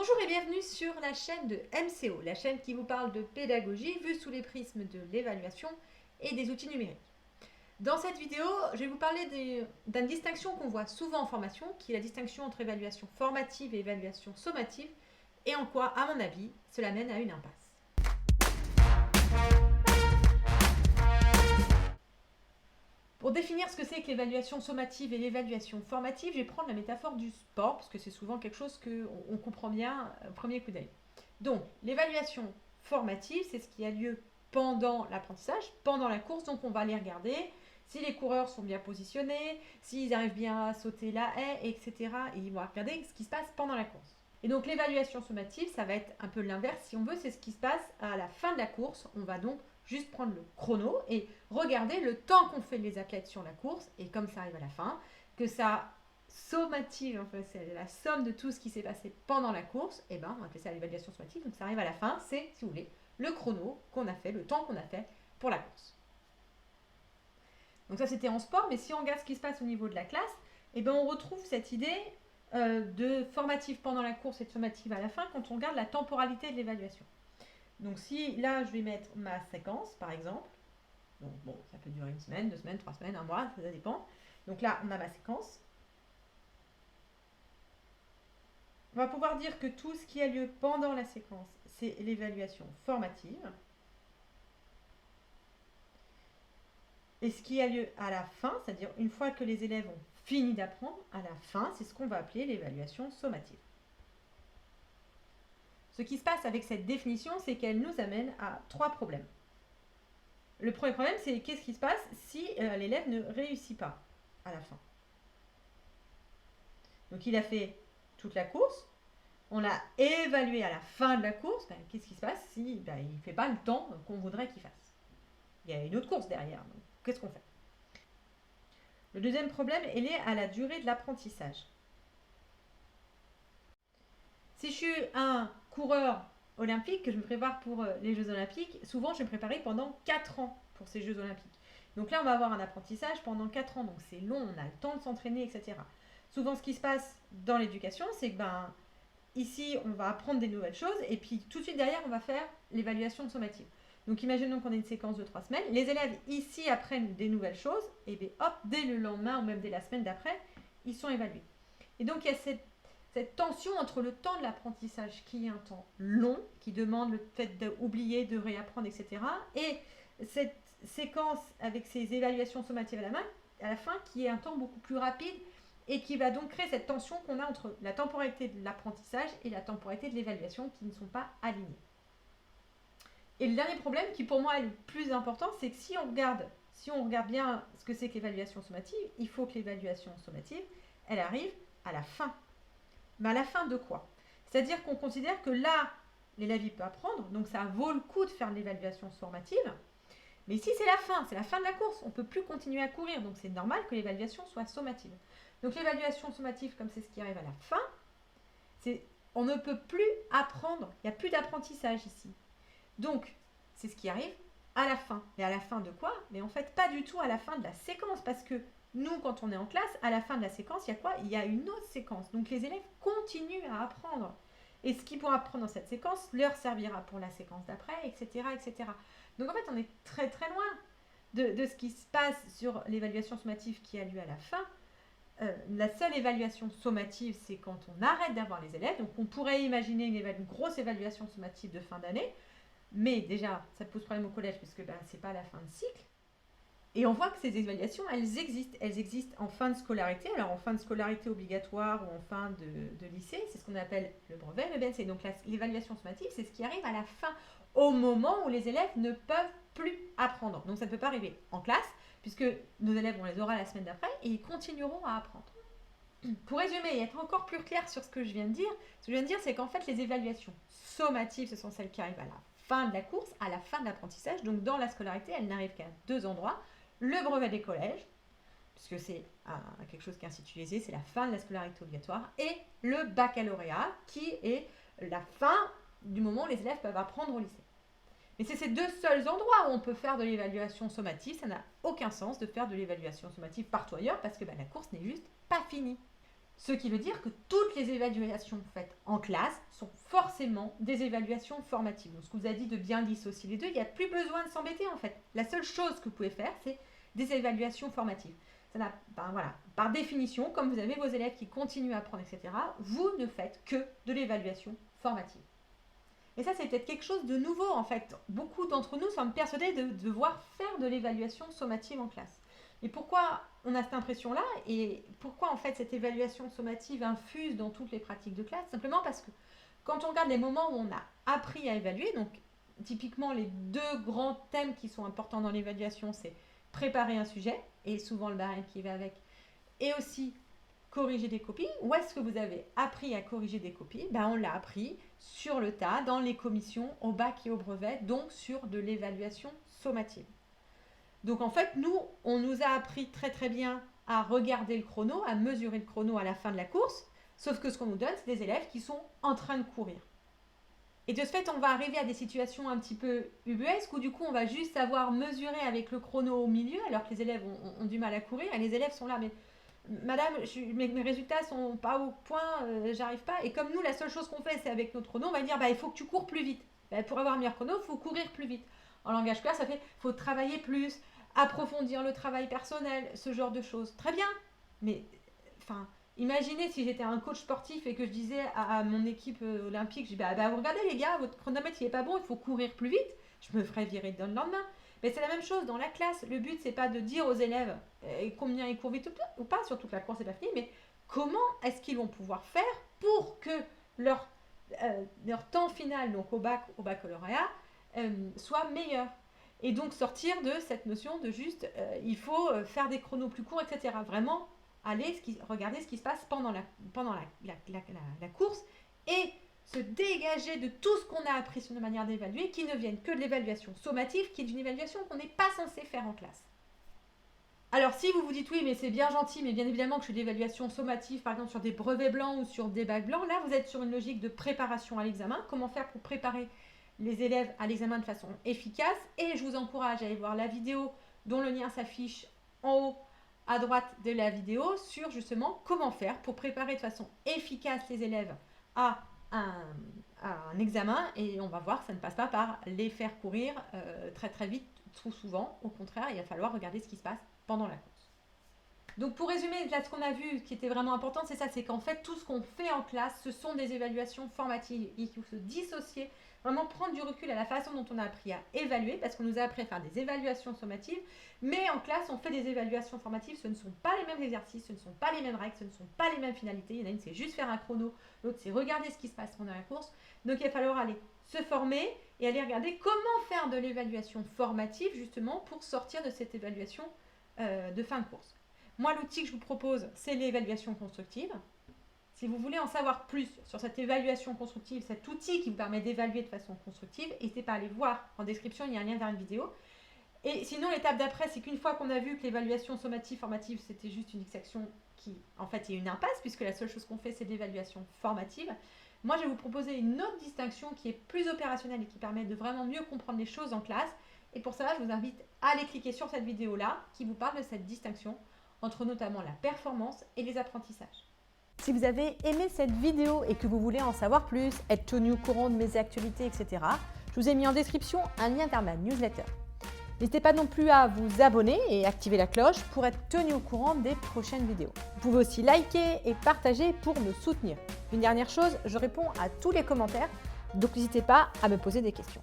Bonjour et bienvenue sur la chaîne de MCO, la chaîne qui vous parle de pédagogie vue sous les prismes de l'évaluation et des outils numériques. Dans cette vidéo, je vais vous parler d'une distinction qu'on voit souvent en formation, qui est la distinction entre évaluation formative et évaluation sommative, et en quoi, à mon avis, cela mène à une impasse. Pour définir ce que c'est que l'évaluation sommative et l'évaluation formative, je vais prendre la métaphore du sport, parce que c'est souvent quelque chose qu'on comprend bien au premier coup d'œil. Donc, l'évaluation formative, c'est ce qui a lieu pendant l'apprentissage, pendant la course, donc on va aller regarder si les coureurs sont bien positionnés, s'ils arrivent bien à sauter la haie, etc. Et ils vont regarder ce qui se passe pendant la course. Et donc l'évaluation sommative, ça va être un peu l'inverse, si on veut, c'est ce qui se passe à la fin de la course. On va donc juste prendre le chrono et regarder le temps qu'ont fait les athlètes sur la course, et comme ça arrive à la fin, que ça sommative, enfin, c'est la somme de tout ce qui s'est passé pendant la course, et ben on appelle ça l'évaluation sommative, donc ça arrive à la fin, c'est, si vous voulez, le chrono qu'on a fait, le temps qu'on a fait pour la course. Donc ça c'était en sport, mais si on regarde ce qui se passe au niveau de la classe, et ben on retrouve cette idée de formative pendant la course et de sommative à la fin quand on regarde la temporalité de l'évaluation. Donc si là je vais mettre ma séquence par exemple, donc bon ça peut durer une semaine, 2 semaines, 3 semaines, un mois, ça dépend. Donc là on a ma séquence. On va pouvoir dire que tout ce qui a lieu pendant la séquence, c'est l'évaluation formative. Et ce qui a lieu à la fin, c'est-à-dire une fois que les élèves ont fini d'apprendre, à la fin, c'est ce qu'on va appeler l'évaluation sommative. Ce qui se passe avec cette définition, c'est qu'elle nous amène à 3 problèmes. Le premier problème, c'est qu'est-ce qui se passe si l'élève ne réussit pas à la fin. Donc il a fait toute la course, on l'a évalué à la fin de la course, ben, qu'est-ce qui se passe si il ne fait pas le temps qu'on voudrait qu'il fasse? Il y a une autre course derrière, donc qu'est-ce qu'on fait? Le deuxième problème est lié à la durée de l'apprentissage. Si je suis un coureur olympique, que je me prépare pour les Jeux Olympiques, souvent je vais me préparer pendant 4 ans pour ces Jeux Olympiques. Donc là, on va avoir un apprentissage pendant 4 ans, donc c'est long, on a le temps de s'entraîner, etc. Souvent, ce qui se passe dans l'éducation, c'est que ici, on va apprendre des nouvelles choses, et puis tout de suite derrière, on va faire l'évaluation sommative. Donc imaginons qu'on ait une séquence de 3 semaines, les élèves ici apprennent des nouvelles choses, et bien hop, dès le lendemain, ou même dès la semaine d'après, ils sont évalués. Et donc il y a cette tension entre le temps de l'apprentissage, qui est un temps long, qui demande le fait d'oublier, de réapprendre, etc., et cette séquence avec ces évaluations sommatives à la fin, qui est un temps beaucoup plus rapide, et qui va donc créer cette tension qu'on a entre la temporalité de l'apprentissage et la temporalité de l'évaluation qui ne sont pas alignées. Et le dernier problème, qui pour moi est le plus important, c'est que si on regarde bien ce que c'est que l'évaluation sommative, il faut que l'évaluation sommative, elle arrive à la fin. Mais à la fin de quoi? C'est-à-dire qu'on considère que là, l'élève il peut apprendre, donc ça vaut le coup de faire l'évaluation formative. Mais ici, c'est la fin de la course. On ne peut plus continuer à courir, donc c'est normal que l'évaluation soit sommative. Donc l'évaluation sommative, comme c'est ce qui arrive à la fin, on ne peut plus apprendre. Il n'y a plus d'apprentissage ici. Donc, c'est ce qui arrive à la fin. Et à la fin de quoi? Mais en fait, pas du tout à la fin de la séquence, parce que nous, quand on est en classe, à la fin de la séquence, il y a quoi? Il y a une autre séquence. Donc les élèves continuent à apprendre. Et ce qu'ils pourront apprendre dans cette séquence leur servira pour la séquence d'après, etc., etc. Donc en fait, on est très très loin de ce qui se passe sur l'évaluation sommative qui a lieu à la fin. La seule évaluation sommative, c'est quand on arrête d'avoir les élèves. Donc on pourrait imaginer une grosse évaluation sommative de fin d'année. Mais déjà, ça pose problème au collège puisque ce n'est pas la fin de cycle. Et on voit que ces évaluations, elles existent. Elles existent en fin de scolarité. Alors en fin de scolarité obligatoire ou en fin de lycée, c'est ce qu'on appelle le brevet, le BNC. Donc l'évaluation sommative, c'est ce qui arrive à la fin, au moment où les élèves ne peuvent plus apprendre. Donc ça ne peut pas arriver en classe, puisque nos élèves, on les aura la semaine d'après, et ils continueront à apprendre. Pour résumer et être encore plus clair sur ce que je viens de dire, c'est qu'en fait, les évaluations sommatives, ce sont celles qui arrivent à la fin de la course, à la fin de l'apprentissage. Donc dans la scolarité, elles n'arrivent qu'à 2 endroits. Le brevet des collèges, puisque c'est quelque chose qui est ainsi utilisé, c'est la fin de la scolarité obligatoire, et le baccalauréat, qui est la fin du moment où les élèves peuvent apprendre au lycée. Mais c'est ces 2 seuls endroits où on peut faire de l'évaluation sommative. Ça n'a aucun sens de faire de l'évaluation sommative partout ailleurs, parce que la course n'est juste pas finie. Ce qui veut dire que toutes les évaluations faites en classe sont forcément des évaluations formatives. Donc, ce que vous a dit de bien dissocier les deux, il n'y a plus besoin de s'embêter en fait. La seule chose que vous pouvez faire, c'est des évaluations formatives. Voilà. Par définition, comme vous avez vos élèves qui continuent à apprendre, etc., vous ne faites que de l'évaluation formative. Et ça, c'est peut-être quelque chose de nouveau en fait. Beaucoup d'entre nous sommes persuadés de devoir faire de l'évaluation sommative en classe. Et pourquoi on a cette impression-là et pourquoi en fait cette évaluation sommative infuse dans toutes les pratiques de classe? Simplement parce que quand on regarde les moments où on a appris à évaluer, donc typiquement les deux grands thèmes qui sont importants dans l'évaluation, c'est préparer un sujet, et souvent le barème qui va avec, et aussi corriger des copies. Où est-ce que vous avez appris à corriger des copies? On l'a appris sur le tas, dans les commissions, au bac et au brevet, donc sur de l'évaluation sommative. Donc en fait, on nous a appris très très bien à regarder le chrono, à mesurer le chrono à la fin de la course, sauf que ce qu'on nous donne, c'est des élèves qui sont en train de courir. Et de ce fait, on va arriver à des situations un petit peu ubuesques où du coup, on va juste savoir mesurer avec le chrono au milieu, alors que les élèves ont du mal à courir, et les élèves sont là, mais madame, mes résultats sont pas au point, j'arrive pas. Et comme nous, la seule chose qu'on fait, c'est avec notre chrono, on va dire, il faut que tu cours plus vite. Pour avoir un meilleur chrono, il faut courir plus vite. En langage clair, ça fait, faut travailler plus, approfondir le travail personnel, ce genre de choses. Très bien, mais imaginez si j'étais un coach sportif et que je disais à mon équipe olympique, je dis, vous regardez les gars, votre chronomètre il est pas bon, il faut courir plus vite, je me ferais virer le lendemain. Mais c'est la même chose dans la classe. Le but, c'est pas de dire aux élèves combien ils courent vite ou pas, surtout que la course n'est pas finie, mais comment est-ce qu'ils vont pouvoir faire pour que leur temps final, donc au baccalauréat, soit meilleur. Et donc sortir de cette notion de juste, il faut faire des chronos plus courts, etc. Vraiment, regarder ce qui se passe pendant la course et se dégager de tout ce qu'on a appris sur une manière d'évaluer qui ne vienne que de l'évaluation sommative, qui est une évaluation qu'on n'est pas censé faire en classe. Alors si vous vous dites oui, mais c'est bien gentil, mais bien évidemment que je fais de l'évaluation sommative, par exemple sur des brevets blancs ou sur des bacs blancs, là vous êtes sur une logique de préparation à l'examen. Comment faire pour préparer les élèves à l'examen de façon efficace? Et je vous encourage à aller voir la vidéo dont le lien s'affiche en haut à droite de la vidéo sur justement comment faire pour préparer de façon efficace les élèves à un examen, et on va voir que ça ne passe pas par les faire courir très très vite, trop souvent. Au contraire, il va falloir regarder ce qui se passe pendant la course. Donc pour résumer, là ce qu'on a vu qui était vraiment important, c'est ça, c'est qu'en fait tout ce qu'on fait en classe, ce sont des évaluations formatives. Il faut se dissocier, vraiment prendre du recul à la façon dont on a appris à évaluer, parce qu'on nous a appris à faire des évaluations sommatives, mais en classe on fait des évaluations formatives, ce ne sont pas les mêmes exercices, ce ne sont pas les mêmes règles, ce ne sont pas les mêmes finalités. Il y en a une c'est juste faire un chrono, l'autre c'est regarder ce qui se passe pendant la course. Donc il va falloir aller se former et aller regarder comment faire de l'évaluation formative justement pour sortir de cette évaluation de fin de course. Moi, l'outil que je vous propose, c'est l'évaluation constructive. Si vous voulez en savoir plus sur cette évaluation constructive, cet outil qui vous permet d'évaluer de façon constructive, n'hésitez pas à aller voir en description, il y a un lien vers une vidéo. Et sinon, l'étape d'après, c'est qu'une fois qu'on a vu que l'évaluation sommative, formative, c'était juste une action qui, en fait, est une impasse, puisque la seule chose qu'on fait, c'est l'évaluation formative. Moi, je vais vous proposer une autre distinction qui est plus opérationnelle et qui permet de vraiment mieux comprendre les choses en classe. Et pour ça, je vous invite à aller cliquer sur cette vidéo-là qui vous parle de cette distinction entre notamment la performance et les apprentissages. Si vous avez aimé cette vidéo et que vous voulez en savoir plus, être tenu au courant de mes actualités, etc., je vous ai mis en description un lien vers ma newsletter. N'hésitez pas non plus à vous abonner et activer la cloche pour être tenu au courant des prochaines vidéos. Vous pouvez aussi liker et partager pour me soutenir. Une dernière chose, je réponds à tous les commentaires, donc n'hésitez pas à me poser des questions.